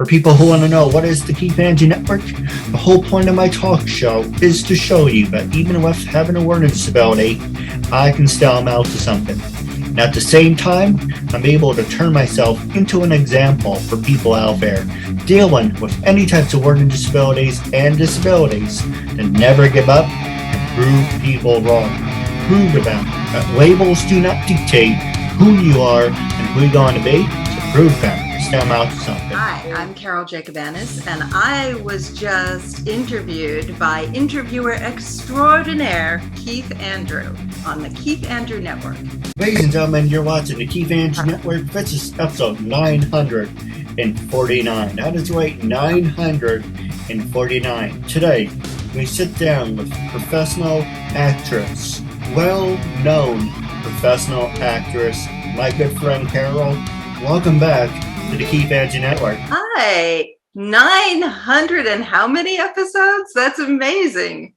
For people who want to know what is the KeithAndrewNetwork, the whole point of my talk show is to show you that even with having a learning disability, I can still amount to something. And at the same time, I'm able to turn myself into an example for people out there dealing with any types of learning disabilities and disabilities to never give up and prove people wrong. Prove to them that labels do not dictate who you are and who you're going to be, so prove them. Still amount to something. Hi, I'm Carol Jacobanis, and I was just interviewed by interviewer extraordinaire Keith Andrew on the Keith Andrew Network. Ladies and gentlemen, you're watching the Keith Andrew Network. This is episode 949. That is right, 949. Today, we sit down with professional actress, well-known professional actress, my good friend Carol. Welcome back to the Keith Andrew Network. Hi, 900 and how many episodes? That's amazing.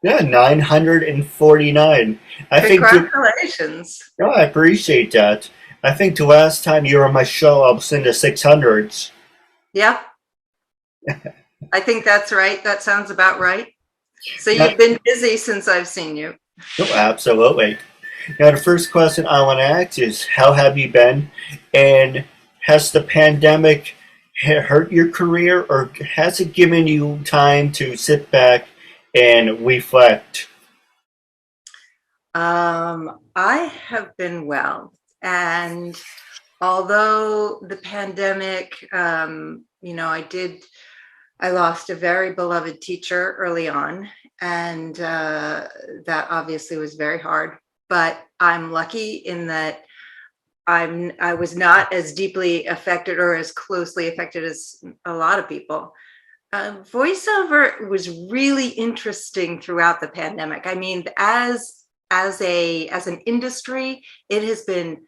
Yeah, 949. Congratulations. I appreciate that. I think the last time you were on my show, I was in the 600s. Yeah. I think that's right. That sounds about right. So you've been busy since I've seen you. Oh, absolutely. Now, the first question I want to ask is, how have you been? And has the pandemic hurt your career, or has it given you time to sit back and reflect? I have been well, and although the pandemic, I lost a very beloved teacher early on, and that obviously was very hard, but I'm lucky in that I was not as deeply affected or as closely affected as a lot of people. Voiceover was really interesting throughout the pandemic. I mean, as an industry, it has been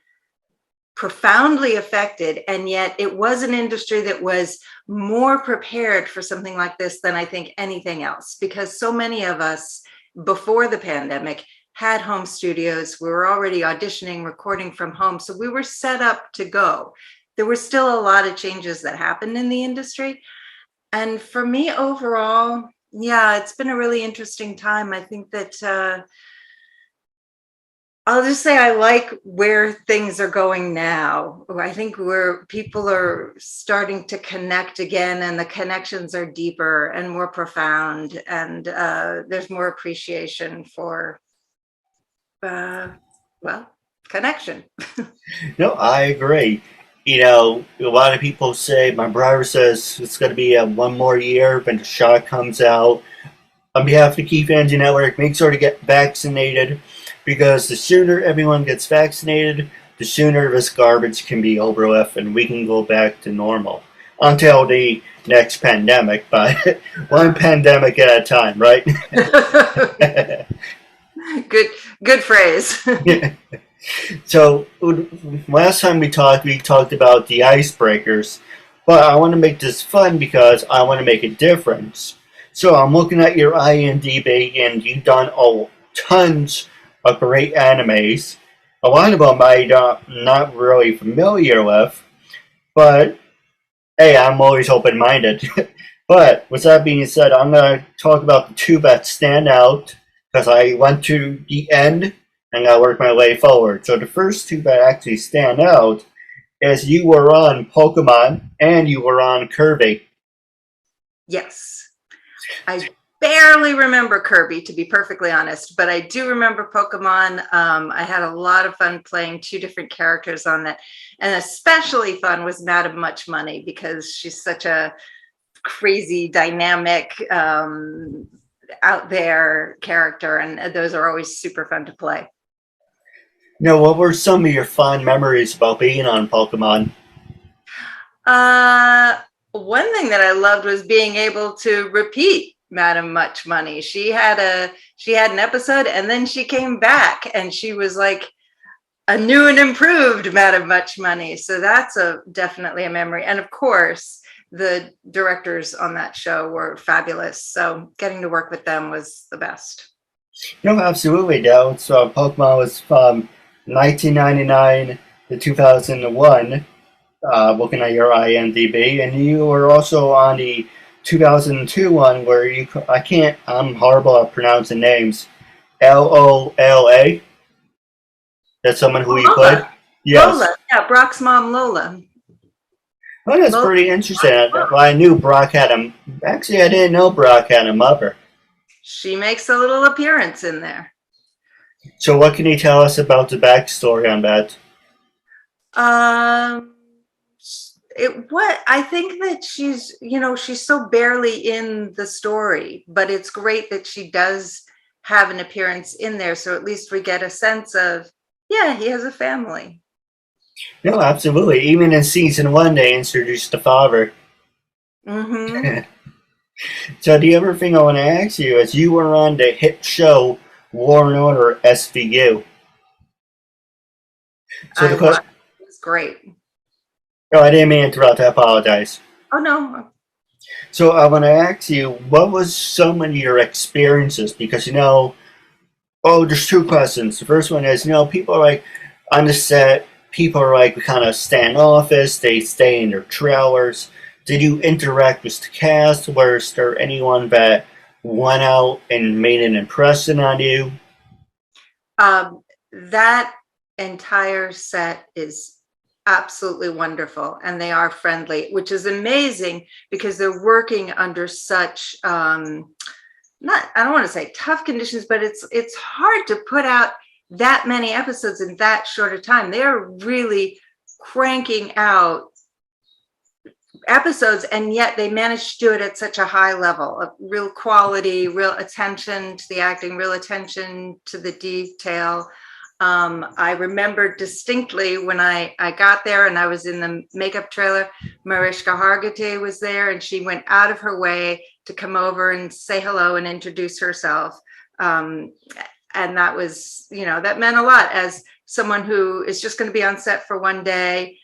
profoundly affected, and yet it was an industry that was more prepared for something like this than I think anything else, because so many of us before the pandemic had home studios. We were already auditioning, recording from home, so we were set up to go. There were still a lot of changes that happened in the industry. And for me overall, yeah, it's been a really interesting time. I think that I'll just say I like where things are going now. I think where people are starting to connect again, and the connections are deeper and more profound, and there's more appreciation for connection. No, I agree. A lot of people say, my brother says it's going to be one more year when the shot comes out. On behalf of the Keith Andrew Network, make sure to get vaccinated, because the sooner everyone gets vaccinated, the sooner this garbage can be over with and we can go back to normal. Until the next pandemic, but one pandemic at a time, right? Good phrase. So last time we talked about the icebreakers, but I want to make this fun because I want to make a difference. So I'm looking at your IMDb, and you've done tons of great animes. A lot of them I'm not really familiar with, but hey, I'm always open-minded. But with that being said, I'm going to talk about the two that stand out, because I went to the end and I worked my way forward. So the first two that actually stand out is you were on Pokemon and you were on Kirby. Yes. I barely remember Kirby, to be perfectly honest, but I do remember Pokemon. I had a lot of fun playing two different characters on that. And especially fun was Madam Much Money, because she's such a crazy, dynamic, out there character, and those are always super fun to play. What were some of your fond memories about being on Pokemon? One thing that I loved was being able to repeat Madam Much Money. She had an episode, and then she came back, and she was like a new and improved Madam Much Money. So that's definitely a memory. And of course, the directors on that show were fabulous. So getting to work with them was the best. Absolutely, Dale. So Pokemon was from 1999 to 2001. looking at your IMDb, and you were also on the 2002 one where I'm horrible at pronouncing names. LOLA. That's someone who Oh, you played? Lola. Yes. Lola. Yeah, Brock's mom, Lola. Well, that's Lola. pretty interesting. Well, I knew Brock had him. Actually, I didn't know Brock had a mother. She makes a little appearance in there. So, what can you tell us about the backstory on that? Um, what I think that she's so barely in the story, but it's great that she does have an appearance in there. So at least we get a sense of, yeah, he has a family. No, absolutely. Even in season one, they introduced the father. Mm-hmm. So, the other thing I want to ask you is you were on the hit show War and Order SVU. So, I watched. It was great. oh, I didn't mean to interrupt. I apologize. Oh no. So, I want to ask you, what was some of your experiences? Because, oh, there's two questions. The first one is, people are like on the set, people are like kind of standoffish, they stay in their trailers. Did you interact with the cast? Was there anyone that went out and made an impression on you? That entire set is absolutely wonderful, and they are friendly, which is amazing because they're working under such not, I don't want to say tough conditions, but it's hard to put out that many episodes in that short a time. They're really cranking out episodes, and yet they managed to do it at such a high level of real quality, real attention to the acting, real attention to the detail. I remember distinctly when I got there and I was in the makeup trailer, Mariska Hargitay was there, and she went out of her way to come over and say hello and introduce herself. And that was, that meant a lot as someone who is just going to be on set for one day.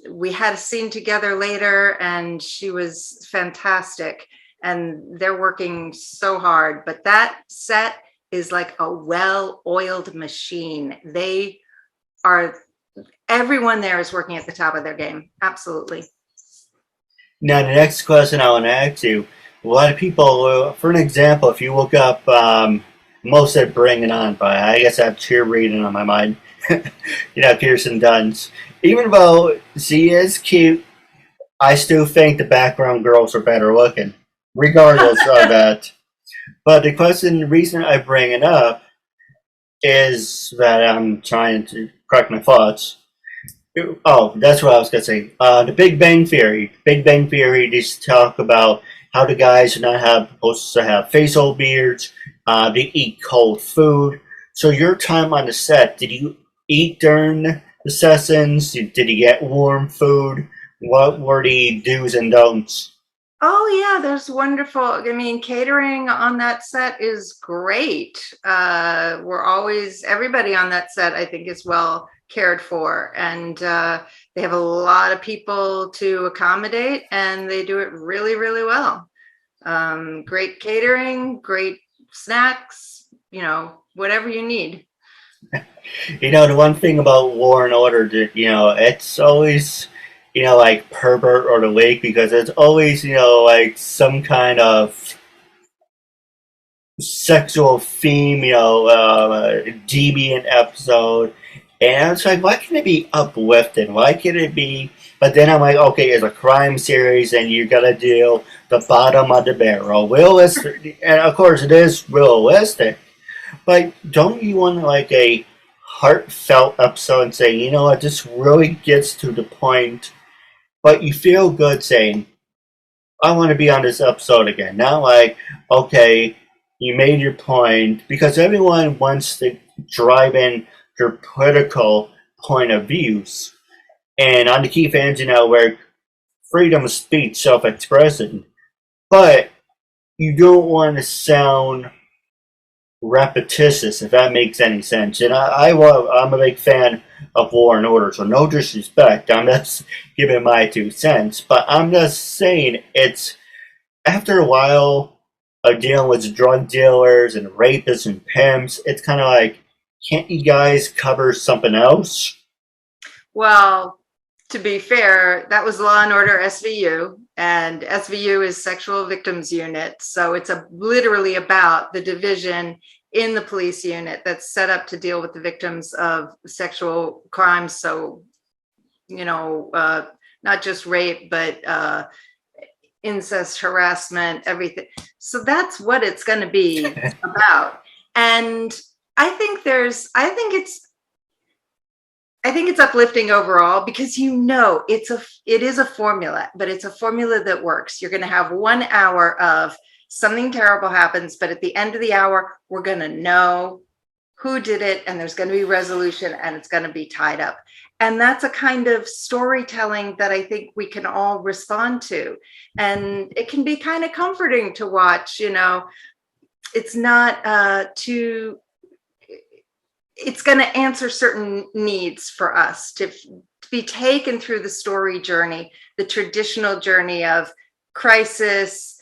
We had a scene together later, and she was fantastic. And they're working so hard, but that set is like a well-oiled machine. Everyone there is working at the top of their game. Absolutely. Now, the next question I want to ask you, a lot of people, for an example, if you look up, most said Bring It On, but I guess I have cheerleading on my mind. Kirsten Dunst. Even though she is cute, I still think the background girls are better looking, regardless of that. But the reason I bring it up is that I'm trying to correct my thoughts. Oh, that's what I was going to say. The Big Bang Theory. Big Bang Theory, they talk about how the guys are not supposed to have facial beards. They eat cold food. So your time on the set, did you eat during the sessions? Did you get warm food? What were the do's and don'ts? Oh yeah, there's wonderful. I mean, catering on that set is great. Everybody on that set, I think, is well cared for, and they have a lot of people to accommodate, and they do it really, really well. Great catering, great snacks, whatever you need. The one thing about War and Order, it's always, like pervert or the wake, because it's always, like some kind of sexual theme, deviant episode. And it's like, why can't it be uplifting? Why can't it be? But then I'm like, okay, it's a crime series, and you gotta deal the bottom of the barrel. Realistic, and of course it is realistic. But don't you want like a heartfelt episode and say, you know what, this really gets to the point, but you feel good saying, I want to be on this episode again. Not like, okay, you made your point, because everyone wants to drive in their political point of views. And on the KeithAndrewNetWork, freedom of speech, self-expression. But you don't want to sound repetitious, if that makes any sense. And I'm a big fan of War and Order, so no disrespect. I'm just giving my 2 cents. But I'm just saying, it's after a while of dealing with drug dealers and rapists and pimps, it's kind of like, can't you guys cover something else? Well, to be fair, that was Law and Order SVU, and SVU is Sexual Victims Unit. So it's literally about the division in the police unit that's set up to deal with the victims of sexual crimes. So, not just rape, but incest, harassment, everything. So that's what it's going to be about. And I think it's uplifting overall, because it is a formula, but it's a formula that works. You're going to have 1 hour of something terrible happens, but at the end of the hour, we're going to know who did it, and there's going to be resolution, and it's going to be tied up. And that's a kind of storytelling that I think we can all respond to. And it can be kind of comforting to watch, it's not it's going to answer certain needs for us to be taken through the story journey, the traditional journey of crisis,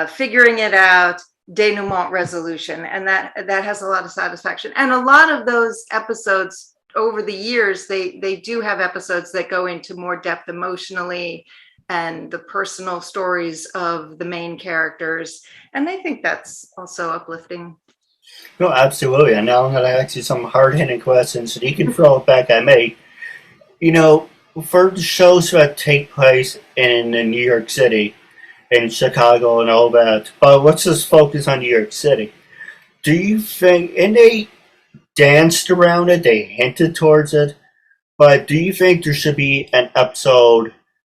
figuring it out, denouement, resolution. And that has a lot of satisfaction. And a lot of those episodes over the years, they do have episodes that go into more depth emotionally and the personal stories of the main characters. And I think that's also uplifting. No, absolutely. And now I'm going to ask you some hard-hitting questions, and you can throw it back at me. For the shows that take place in New York City, in Chicago, and all that, but let's just focus on New York City. Do you think, and they danced around it, they hinted towards it, but do you think there should be an episode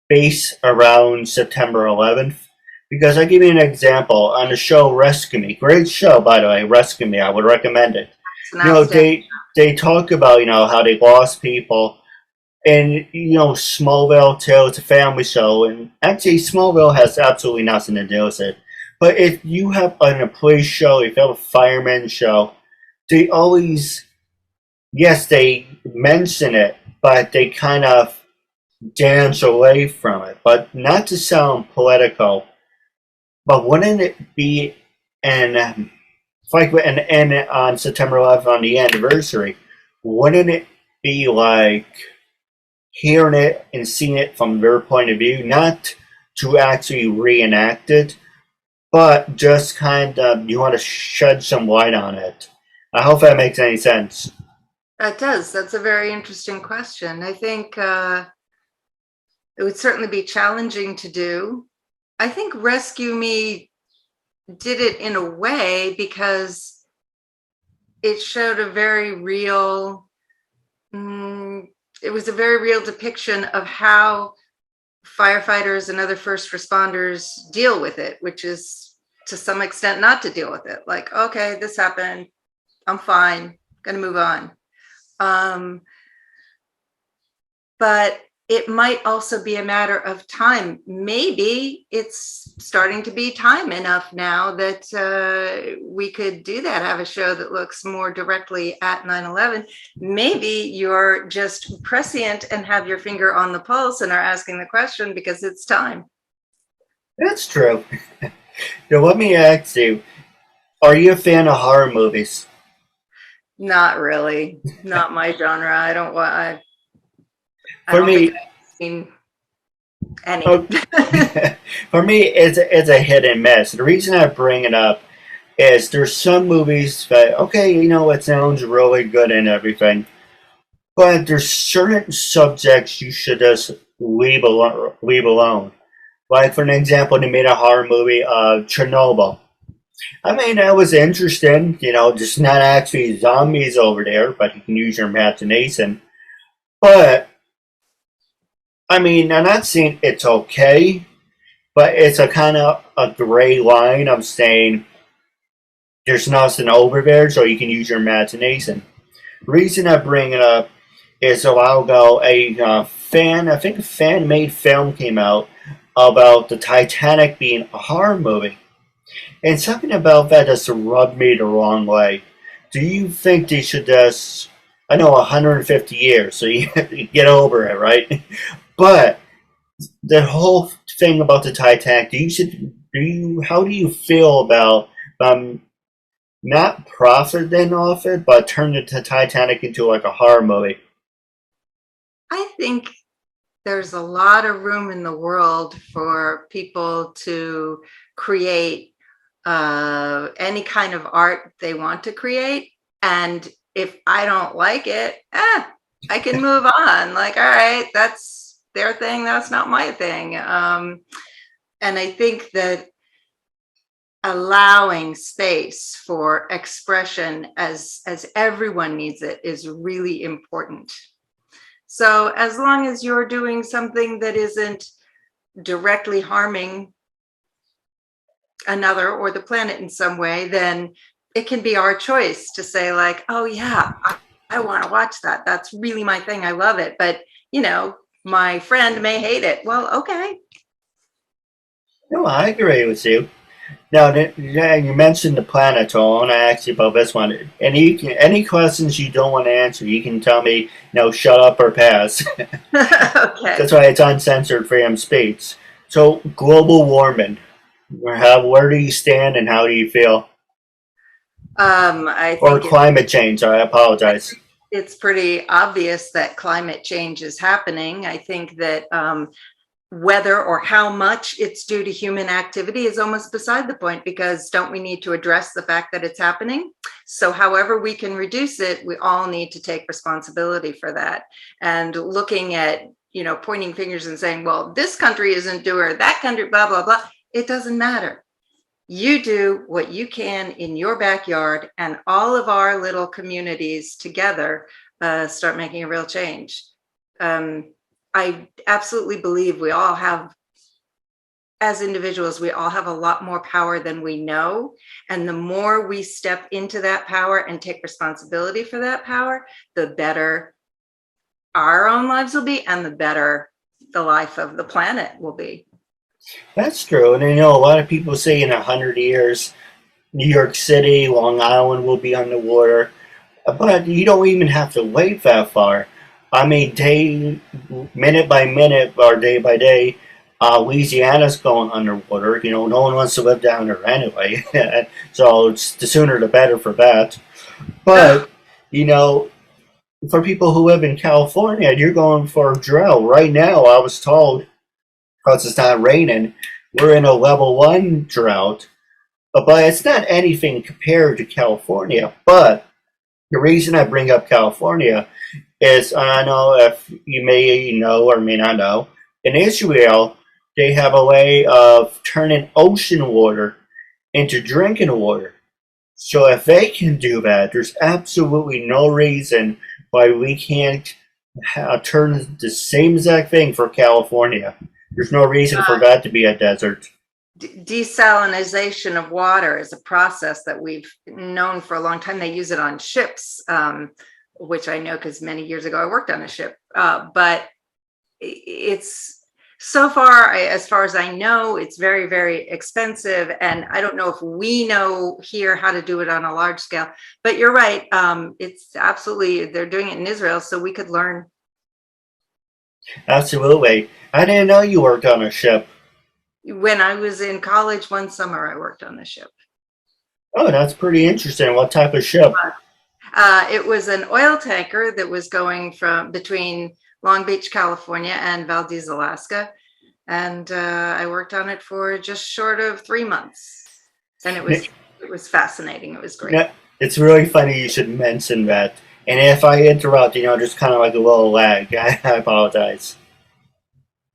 based around September 11th? Because I give you an example on the show Rescue Me. Great show, by the way, Rescue Me. I would recommend it. They talk about, how they lost people. And, Smallville, too, it's a family show. And actually, Smallville has absolutely nothing to do with it. But if you have a police show, if you have a fireman show, they always, yes, they mention it, but they kind of dance away from it. But not to sound political, but wouldn't it be like an end on September 11th on the anniversary? Wouldn't it be like hearing it and seeing it from their point of view, not to actually reenact it, but just kind of you want to shed some light on it? I hope that makes any sense. That does. That's a very interesting question. I think it would certainly be challenging to do. I think Rescue Me did it in a way because it showed a very real, it was a very real depiction of how firefighters and other first responders deal with it, which is to some extent not to deal with it. Like, okay, this happened, I'm fine, gonna move on. But it might also be a matter of time. Maybe it's starting to be time enough now that we could do that, have a show that looks more directly at 9/11. Maybe you're just prescient and have your finger on the pulse and are asking the question because it's time. That's true. Now, let me ask you, are you a fan of horror movies? Not really. Not my genre. I don't For me, think I've seen any. For me, it's a hit and miss. The reason I bring it up is there's some movies that, okay, it sounds really good and everything, but there's certain subjects you should just leave alone. Like, for an example, they made a horror movie of Chernobyl. I mean, that was interesting, just not actually zombies over there, but you can use your imagination. But I mean, I'm not saying it's okay, but it's a kind of a gray line of saying there's nothing over there, so you can use your imagination. The reason I bring it up is a while ago, I think a fan-made film came out about the Titanic being a horror movie. And something about that just rubbed me the wrong way. Do you think they should just, I know 150 years, so you get over it, right? But the whole thing about the Titanic, how do you feel about not profiting off it, but turning the Titanic into like a horror movie? I think there's a lot of room in the world for people to create any kind of art they want to create. And if I don't like it, I can move on. Like, all right, that's their thing. That's not my thing. And I think that allowing space for expression as everyone needs it is really important. So as long as you're doing something that isn't directly harming another or the planet in some way, then it can be our choice to say like, oh yeah, I want to watch that. That's really my thing. I love it. But, you know, my friend may hate it. Well, okay. No, I agree with you. Now, you mentioned the planet, so I want to ask you about this one. Any questions you don't want to answer, you can tell me, no, shut up or pass. Okay. That's why it's uncensored freedom of speech. So, global warming, where do you stand and how do you feel? I Or think climate change, I apologize. it's pretty obvious that climate change is happening. I think that whether or how much it's due to human activity is almost beside the point, because don't we need to address the fact that it's happening? So however we can reduce it, we all need to take responsibility for that. And looking at, you know, pointing fingers and saying, well, this country isn't doing, or that country, blah, blah, blah. It doesn't matter. You do what you can in your backyard, and all of our little communities together start making a real change. I absolutely believe we all have, as individuals, we all have a lot more power than we know. And the more we step into that power and take responsibility for that power, the better our own lives will be, and the better the life of the planet will be. That's true. And I know a lot of people say in 100 years, New York City, Long Island will be underwater. But you don't even have to wait that far. I mean, minute by minute or day by day, Louisiana's going underwater. You know, no one wants to live down there anyway. So it's the sooner the better for that. But, you know, for people who live in California, you're going for a drought. Right now, I was told, because it's not raining, we're in a level 1 drought. But it's not anything compared to California. But the reason I bring up California is, I don't know if you may know or may not know, in Israel, they have a way of turning ocean water into drinking water. So if they can do that, there's absolutely no reason why we can't turn the same exact thing for California. There's no reason for that to be a desert. Desalinization of water is a process that we've known for a long time. They use it on ships, which I know because many years ago I worked on a ship. But it's so far as I know, it's very, very expensive. And I don't know if we know here how to do it on a large scale. But you're right. It's absolutely, they're doing it in Israel, so we could learn. Absolutely. I didn't know you worked on a ship. When I was in college one summer, I worked on the ship. Oh, that's pretty interesting. What type of ship? It was an oil tanker that was going from between Long Beach, California and Valdez, Alaska. And I worked on it for just short of 3 months. And it was fascinating. It was great. Yeah, it's really funny you should mention that. And if I interrupt, you know, just kind of like a little lag, I apologize.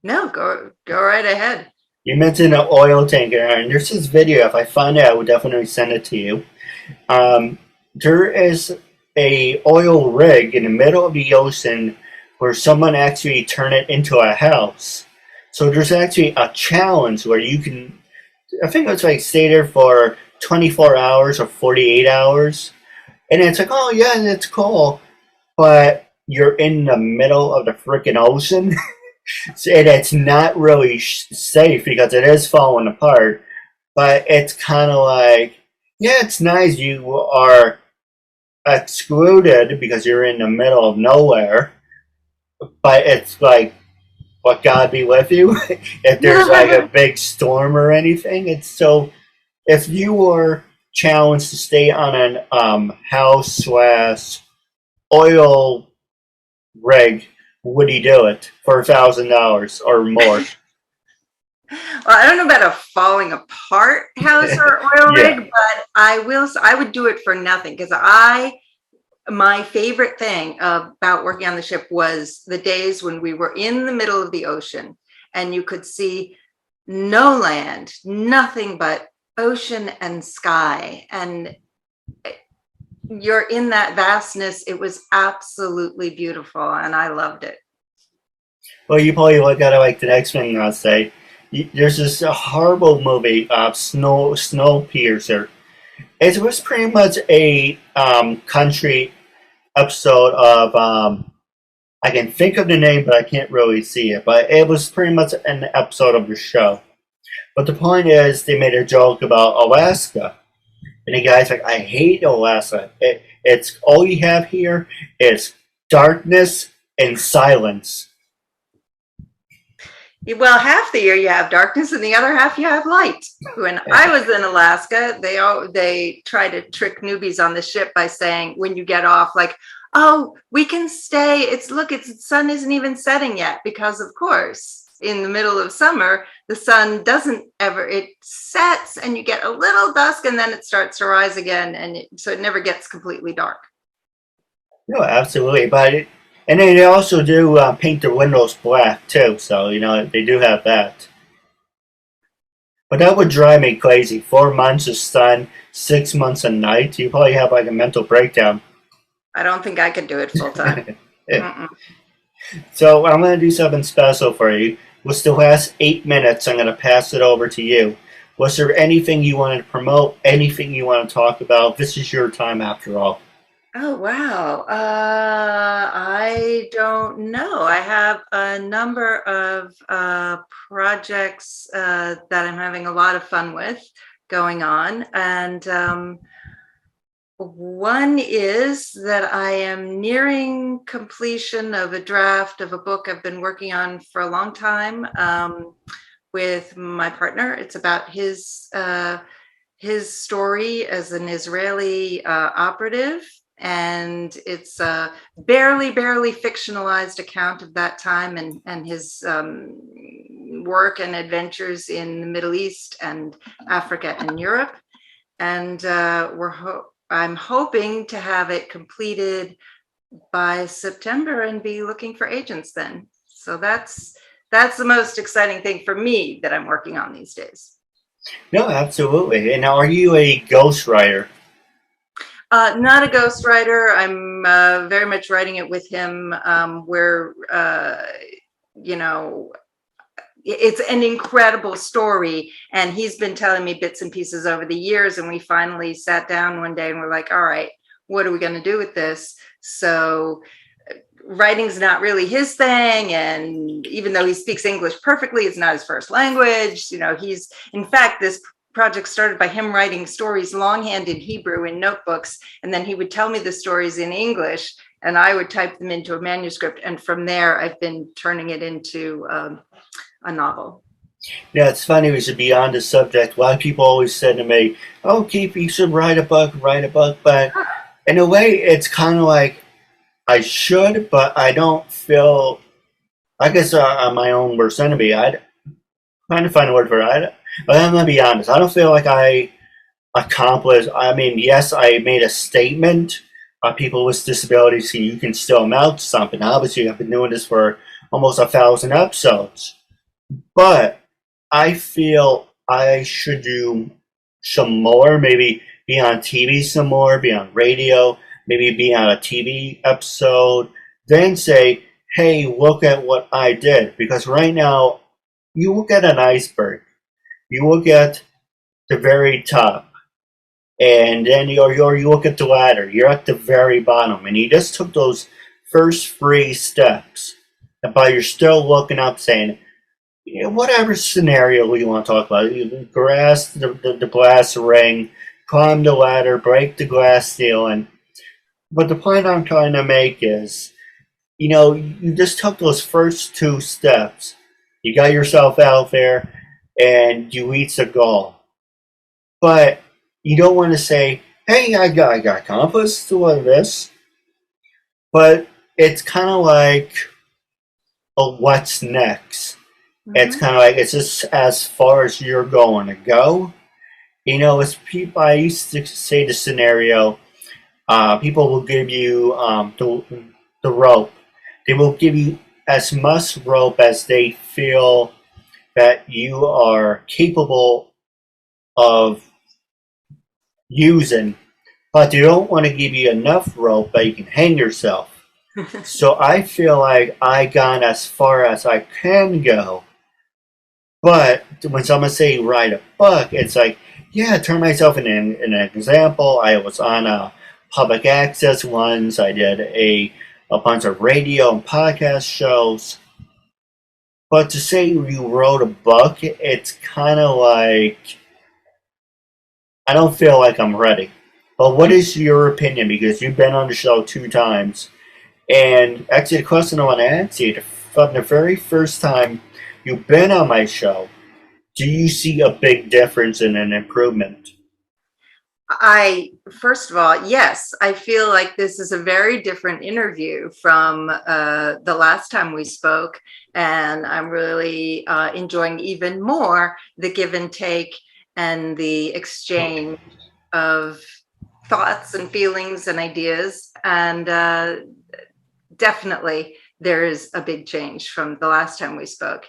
No, go right ahead. You mentioned an oil tanker, and there's this video. If I find it, I would definitely send it to you. There is a oil rig in the middle of the ocean where someone actually turned it into a house. So there's actually a challenge where you can, I think it's like stay there for 24 hours or 48 hours. And it's like, oh yeah, that's cool. But you're in the middle of the freaking ocean. And it's not really safe because it is falling apart. But it's kind of like, yeah, it's nice. You are excluded because you're in the middle of nowhere. But it's like, what, God be with you? If there's like a big storm or anything. It's so, if you were challenged to stay on an house / oil rig would you do it for $1,000 or more? Well, I don't know about a falling apart house or oil rig, Yeah. but I would do it for nothing because my favorite thing about working on the ship was the days when we were in the middle of the ocean and you could see no land, nothing but ocean and sky. And you're in that vastness. It was absolutely beautiful and I loved it. Well, you probably look at it like the next thing I'll say. There's this horrible movie, Snowpiercer. It was pretty much a country episode of I can think of the name, but I can't really see it. But it was pretty much an episode of the show. But the point is, they made a joke about Alaska, and the guy's like, "I hate Alaska. It's all you have here is darkness and silence." Well, half the year you have darkness and the other half you have light. When I was in Alaska, they try to trick newbies on the ship by saying when you get off, like, oh, we can stay. It's the sun isn't even setting yet because of course in the middle of summer, the sun it sets and you get a little dusk and then it starts to rise again. And so it never gets completely dark. No, absolutely. And they also do paint their windows black too, so they do have that. But that would drive me crazy. 4 months of sun, 6 months of night. You probably have like a mental breakdown. I don't think I could do it full time. So I'm going to do something special for you. With the last 8 minutes, I'm going to pass it over to you. Was there anything you wanted to promote? Anything you want to talk about? This is your time after all. Oh, wow. I don't know. I have a number of projects that I'm having a lot of fun with going on. And one is that I am nearing completion of a draft of a book I've been working on for a long time with my partner. It's about his story as an Israeli operative. And it's a barely fictionalized account of that time and his work and adventures in the Middle East and Africa and Europe. And I'm hoping to have it completed by September and be looking for agents then. So that's the most exciting thing for me that I'm working on these days. No, absolutely. And now, are you a ghostwriter? Not a ghostwriter. I'm very much writing it with him. It's an incredible story, and he's been telling me bits and pieces over the years. And we finally sat down one day and we're like, all right, what are we going to do with this? So writing's not really his thing. And even though he speaks English perfectly, it's not his first language. In fact, this project started by him writing stories longhand in Hebrew in notebooks, and then he would tell me the stories in English, and I would type them into a manuscript. And from there, I've been turning it into a novel. Yeah, it's funny. We should be on the subject. A lot of people always said to me, "Oh, Keith, you should write a book." But in a way, it's kind of like I should, but I don't feel. I guess I'm my own worst enemy. I trying to find a word for it. But I'm gonna be honest. I don't feel like I accomplished. I mean, yes, I made a statement. People with disabilities, you can still amount to something. Obviously, I've been doing this for almost 1,000 episodes, but I feel I should do some more. Maybe be on TV some more. Be on radio. Maybe be on a TV episode. Then say, "Hey, look at what I did." Because right now, you look at an iceberg. You look at the very top, and then you look at the ladder. You're at the very bottom, and you just took those first 3 steps, but you're still looking up, saying, whatever scenario we want to talk about, you grasp the glass ring, climb the ladder, break the glass ceiling. But the point I'm trying to make is, you just took those first 2 steps. You got yourself out there, and you reach a goal. But you don't want to say, "Hey, I got accomplished to all this." But it's kind of like what's next. It's Mhm. kind of like it's just as far as you're going to go. It's people. I used to say the scenario. People will give you the rope. They will give you as much rope as they feel that you are capable of using, but they don't want to give you enough rope that you can hang yourself. So I feel like I got as far as I can go. But when someone say write a book, it's like, yeah, turn myself in an example. I was on public access ones. I did a bunch of radio and podcast shows. But to say you wrote a book, it's kind of like I don't feel like I'm ready. But what is your opinion? Because you've been on the show 2 times. And actually, the question I want to ask you, from the very first time you've been on my show, do you see a big difference in an improvement? First of all, yes, I feel like this is a very different interview from the last time we spoke. And I'm really enjoying even more the give and take and the exchange of thoughts and feelings and ideas. And definitely there is a big change from the last time we spoke.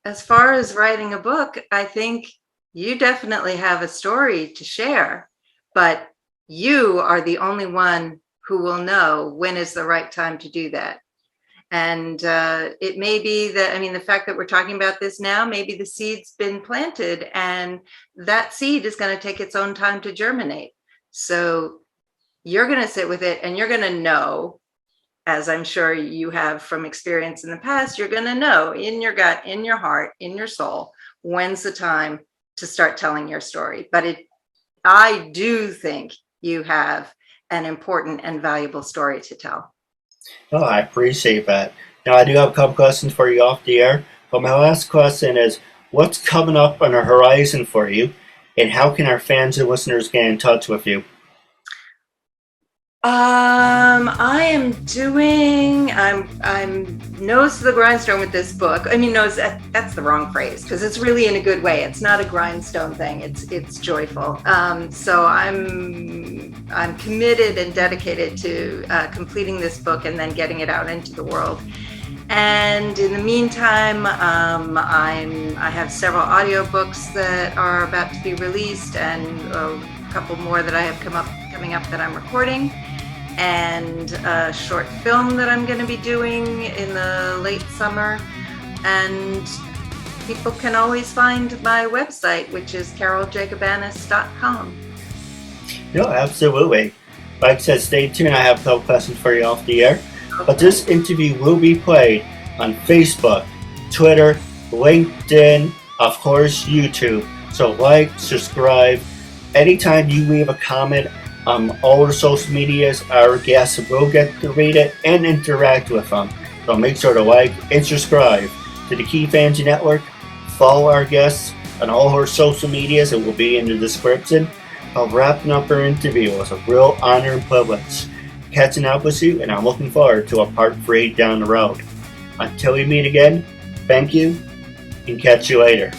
As far as writing a book, I think you definitely have a story to share, but you are the only one who will know when is the right time to do that. And it may be that, I mean, the fact that we're talking about this now, maybe the seed's been planted and that seed is going to take its own time to germinate. So you're going to sit with it and you're going to know, as I'm sure you have from experience in the past, you're going to know in your gut, in your heart, in your soul, when's the time to start telling your story. But I do think you have an important and valuable story to tell. Oh, I appreciate that. Now, I do have a couple questions for you off the air. But my last question is what's coming up on the horizon for you, and how can our fans and listeners get in touch with you? I'm nose to the grindstone with this book. I mean, that's the wrong phrase because it's really in a good way. It's not a grindstone thing. It's joyful. So I'm committed and dedicated to completing this book and then getting it out into the world. And in the meantime, I have several audiobooks that are about to be released and a couple more that I have coming up that I'm recording, and a short film that I'm going to be doing in the late summer. And people can always find my website, which is caroljacobanis.com. No, absolutely. Like I said, stay tuned. I have a couple questions for you off the air. But this interview will be played on Facebook, Twitter, LinkedIn, of course, YouTube. So like, subscribe. Anytime you leave a comment on all the social medias, our guests will get to read it and interact with them. So make sure to like and subscribe to the Keith Andrew Network. Follow our guests on all our social medias. It will be in the description. Wrapping up our interview. It was a real honor and privilege catching up with you, and I'm looking forward to a part 3 down the road. Until we meet again, thank you, and catch you later.